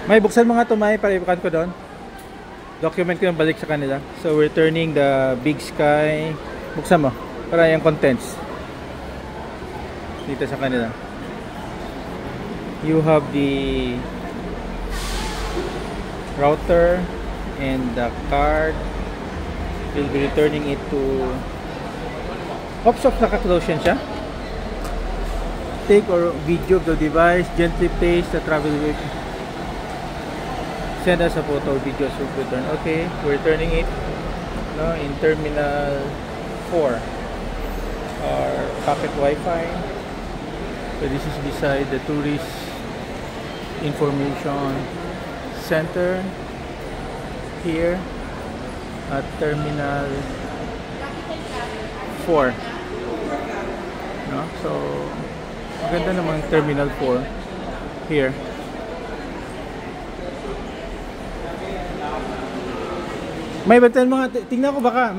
May buksan mga to, may para ibukan ko doon. Document ko yung balik sa kanila. So we're turning the Big Sky. Buksan mo para yung contents dito sa kanila. You have the router and the card. We'll be returning it to naka-close yan siya. Take or video of the device, gently place the travel with. Send us a photo or video so return. Okay, we're returning it in terminal 4 our pocket Wi-Fi. So this is beside the tourist information center here at terminal 4. So maganda namang terminal 4 here. May batan mga tingnan ko baka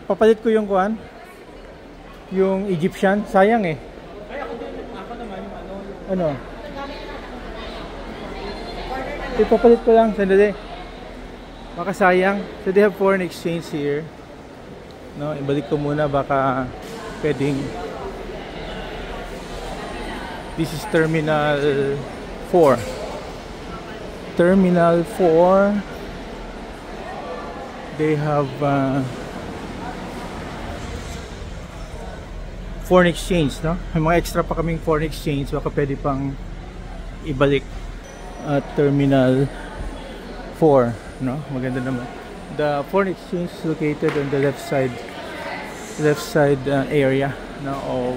papalit ko yung kuan, yung Egyptian, sayang eh. Ay ako naman yung ano. Ipapalit ko lang sandali. Baka sayang. So they have foreign exchange here. No, ibalik ko muna baka pwedeng. This is terminal 4. Terminal 4. They have foreign exchange, no? May mga extra pa kaming foreign exchange, baka pwede pang ibalik at terminal 4, no? Maganda naman. The foreign exchange is located on the left side area, no? Of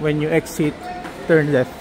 when you exit, turn left.